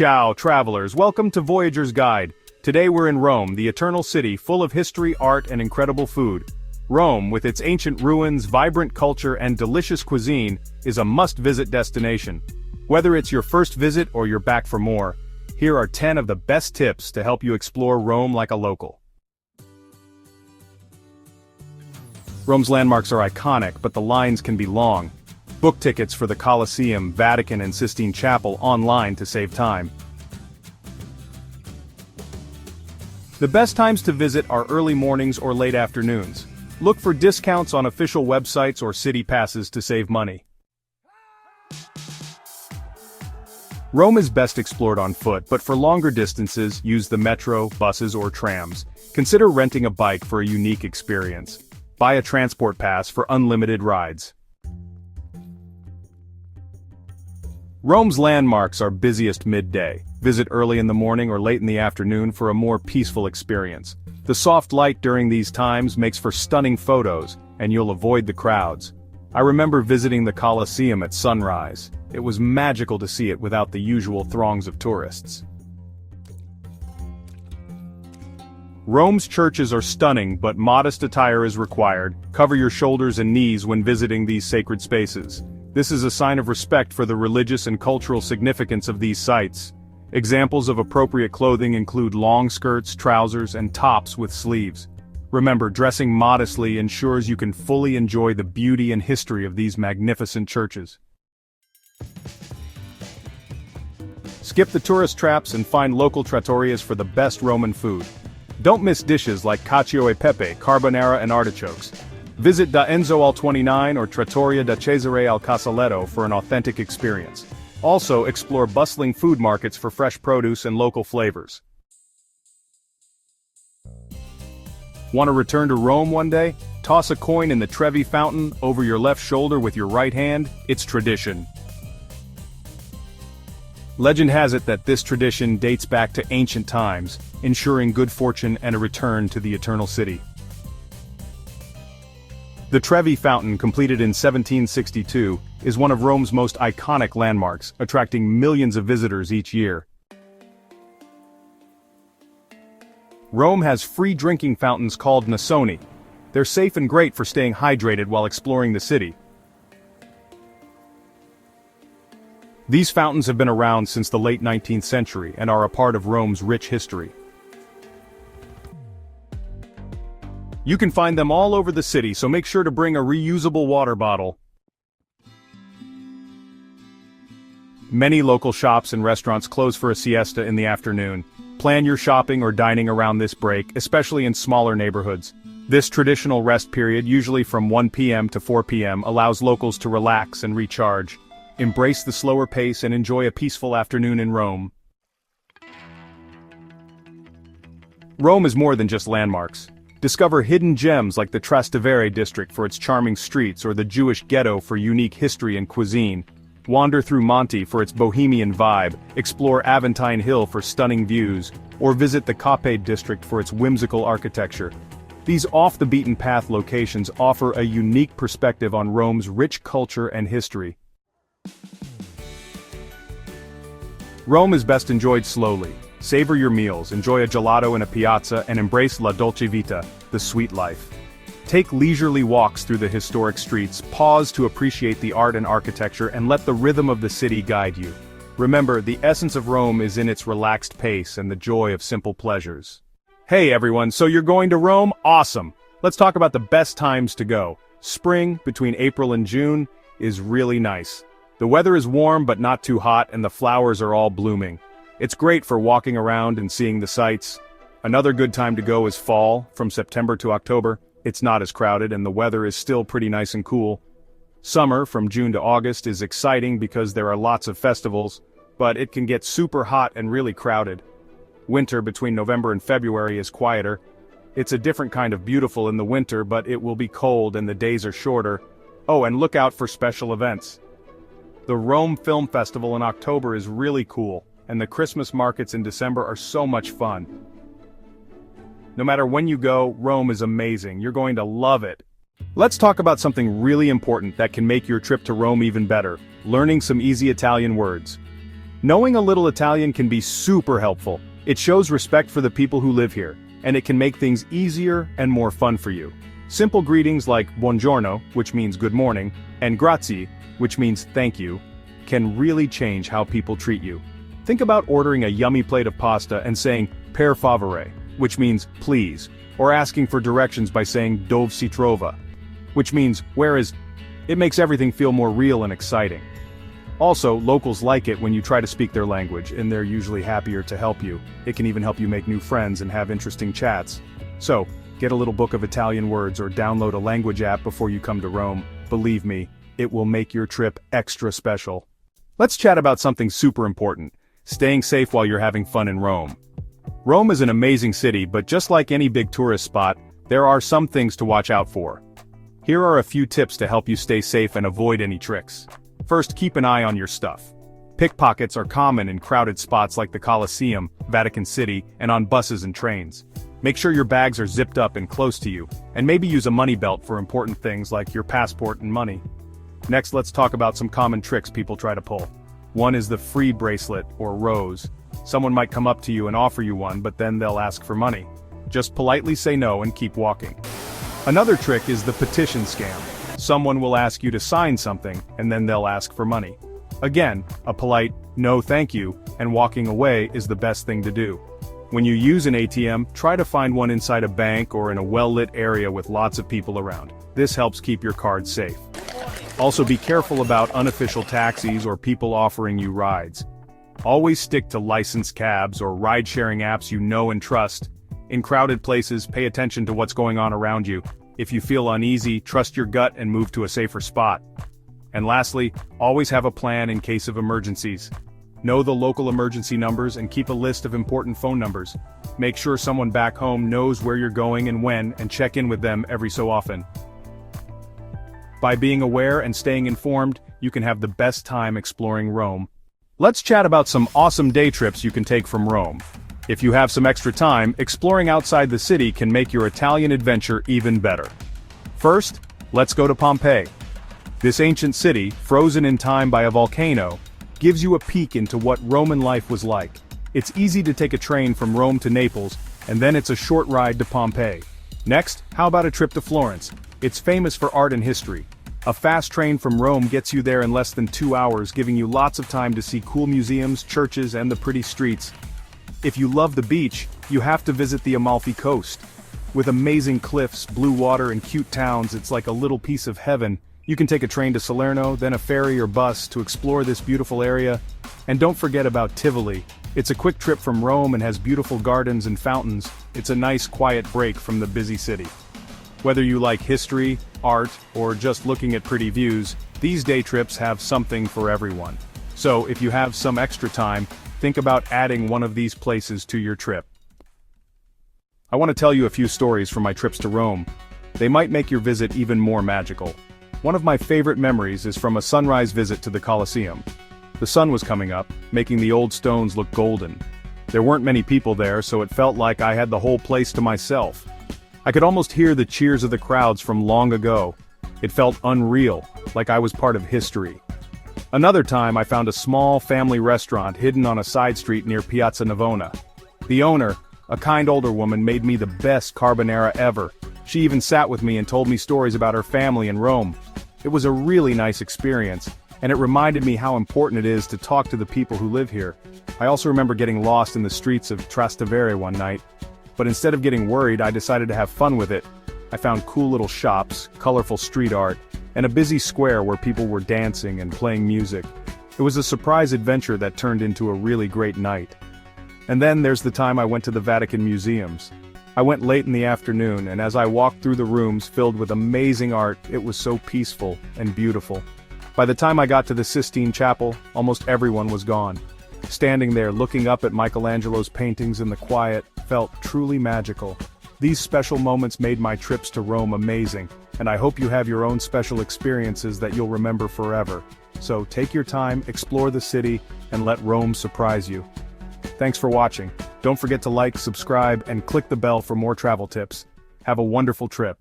Ciao, travelers, welcome to Voyager's Guide. Today we're in Rome, the eternal city full of history, art, and incredible food. Rome, with its ancient ruins, vibrant culture, and delicious cuisine, is a must-visit destination. Whether it's your first visit or you're back for more, here are 10 of the best tips to help you explore Rome like a local. Rome's landmarks are iconic, but the lines can be long. Book tickets for the Colosseum, Vatican, and Sistine Chapel online to save time. The best times to visit are early mornings or late afternoons. Look for discounts on official websites or city passes to save money. Rome is best explored on foot, but for longer distances, use the metro, buses, or trams. Consider renting a bike for a unique experience. Buy a transport pass for unlimited rides. Rome's landmarks are busiest midday. Visit early in the morning or late in the afternoon for a more peaceful experience. The soft light during these times makes for stunning photos, and you'll avoid the crowds. I remember visiting the Colosseum at sunrise. It was magical to see it without the usual throngs of tourists. Rome's churches are stunning, but modest attire is required. Cover your shoulders and knees when visiting these sacred spaces. This is a sign of respect for the religious and cultural significance of these sites. Examples of appropriate clothing include long skirts, trousers, and tops with sleeves. Remember, dressing modestly ensures you can fully enjoy the beauty and history of these magnificent churches. Skip the tourist traps and find local trattorias for the best Roman food. Don't miss dishes like cacio e pepe, carbonara, and artichokes. Visit Da Enzo al 29 or Trattoria da Cesare al Casaletto for an authentic experience. Also, explore bustling food markets for fresh produce and local flavors. Want to return to Rome one day? Toss a coin in the Trevi Fountain over your left shoulder with your right hand. It's tradition. Legend has it that this tradition dates back to ancient times, ensuring good fortune and a return to the eternal city. The Trevi Fountain, completed in 1762, is one of Rome's most iconic landmarks, attracting millions of visitors each year. Rome has free drinking fountains called Nasoni. They're safe and great for staying hydrated while exploring the city. These fountains have been around since the late 19th century and are a part of Rome's rich history. You can find them all over the city, so make sure to bring a reusable water bottle. Many local shops and restaurants close for a siesta in the afternoon. Plan your shopping or dining around this break, especially in smaller neighborhoods. This traditional rest period, usually from 1 p.m. to 4 p.m., allows locals to relax and recharge. Embrace the slower pace and enjoy a peaceful afternoon in Rome. Rome is more than just landmarks. Discover hidden gems like the Trastevere district for its charming streets or the Jewish ghetto for unique history and cuisine. Wander through Monte for its bohemian vibe, explore Aventine Hill for stunning views, or visit the Capet district for its whimsical architecture. These off-the-beaten-path locations offer a unique perspective on Rome's rich culture and history. Rome is best enjoyed slowly. Savor your meals, enjoy a gelato in a piazza, and embrace la Dolce Vita, the sweet life. Take leisurely walks through the historic streets, pause to appreciate the art and architecture, and let the rhythm of the city guide you. Remember, the essence of Rome is in its relaxed pace and the joy of simple pleasures. Hey everyone, so you're going to Rome? Awesome! Let's talk about the best times to go. Spring, between April and June, is really nice. The weather is warm but not too hot, and the flowers are all blooming. It's great for walking around and seeing the sights. Another good time to go is fall, from September to October. It's not as crowded and the weather is still pretty nice and cool. Summer, from June to August, is exciting because there are lots of festivals, but it can get super hot and really crowded. Winter, between November and February, is quieter. It's a different kind of beautiful in the winter, but it will be cold and the days are shorter. Oh, and look out for special events. The Rome Film Festival in October is really cool, and the Christmas markets in December are so much fun. No matter when you go, Rome is amazing. You're going to love it. Let's talk about something really important that can make your trip to Rome even better: learning some easy Italian words. Knowing a little Italian can be super helpful. It shows respect for the people who live here, and it can make things easier and more fun for you. Simple greetings like buongiorno, which means good morning, and grazie, which means thank you, can really change how people treat you. Think about ordering a yummy plate of pasta and saying per favore, which means please, or asking for directions by saying dove si trova, which means where is. It makes everything feel more real and exciting. Also, locals like it when you try to speak their language, and they're usually happier to help you. It can even help you make new friends and have interesting chats. So, get a little book of Italian words or download a language app before you come to Rome. Believe me, it will make your trip extra special. Let's chat about something super important: staying safe while you're having fun in Rome. Rome is an amazing city, but just like any big tourist spot, there are some things to watch out for. Here are a few tips to help you stay safe and avoid any tricks. First, keep an eye on your stuff. Pickpockets are common in crowded spots like the Colosseum, Vatican City, and on buses and trains. Make sure your bags are zipped up and close to you, and maybe use a money belt for important things like your passport and money. Next, let's talk about some common tricks people try to pull. One is the free bracelet, or rose. Someone might come up to you and offer you one, but then they'll ask for money. Just politely say no and keep walking. Another trick is the petition scam. Someone will ask you to sign something, and then they'll ask for money. Again, a polite, no thank you, and walking away is the best thing to do. When you use an ATM, try to find one inside a bank or in a well-lit area with lots of people around. This helps keep your card safe. Also, be careful about unofficial taxis or people offering you rides. Always stick to licensed cabs or ride-sharing apps you know and trust. In crowded places, pay attention to what's going on around you. If you feel uneasy, trust your gut and move to a safer spot. And lastly, always have a plan in case of emergencies. Know the local emergency numbers and keep a list of important phone numbers. Make sure someone back home knows where you're going and when, and check in with them every so often. By being aware and staying informed, you can have the best time exploring Rome. Let's chat about some awesome day trips you can take from Rome. If you have some extra time, exploring outside the city can make your Italian adventure even better. First, let's go to Pompeii. This ancient city, frozen in time by a volcano, gives you a peek into what Roman life was like. It's easy to take a train from Rome to Naples, and then it's a short ride to Pompeii. Next, how about a trip to Florence? It's famous for art and history. A fast train from Rome gets you there in less than 2 hours, giving you lots of time to see cool museums, churches, and the pretty streets. If you love the beach, you have to visit the Amalfi Coast. With amazing cliffs, blue water, and cute towns, it's like a little piece of heaven. You can take a train to Salerno, then a ferry or bus to explore this beautiful area. And don't forget about Tivoli. It's a quick trip from Rome and has beautiful gardens and fountains. It's a nice quiet break from the busy city. Whether you like history, art, or just looking at pretty views, these day trips have something for everyone. So if you have some extra time, think about adding one of these places to your trip. I want to tell you a few stories from my trips to Rome. They might make your visit even more magical. One of my favorite memories is from a sunrise visit to the Colosseum. The sun was coming up, making the old stones look golden. There weren't many people there, so it felt like I had the whole place to myself. I could almost hear the cheers of the crowds from long ago. It felt unreal, like I was part of history. Another time I found a small family restaurant hidden on a side street near Piazza Navona. The owner, a kind older woman, made me the best carbonara ever. She even sat with me and told me stories about her family in Rome. It was a really nice experience, and it reminded me how important it is to talk to the people who live here. I also remember getting lost in the streets of Trastevere one night. But instead of getting worried, I decided to have fun with it. I found cool little shops, colorful street art, and a busy square where people were dancing and playing music. It was a surprise adventure that turned into a really great night. And then there's the time I went to the Vatican museums. I went late in the afternoon, and as I walked through the rooms filled with amazing art, it was so peaceful and beautiful. By the time I got to the Sistine Chapel, almost everyone was gone. Standing there looking up at Michelangelo's paintings in the quiet felt truly magical. These special moments made my trips to Rome amazing, and I hope you have your own special experiences that you'll remember forever. So take your time, explore the city, and let Rome surprise you. Thanks for watching. Don't forget to like, subscribe, and click the bell for more travel tips. Have a wonderful trip.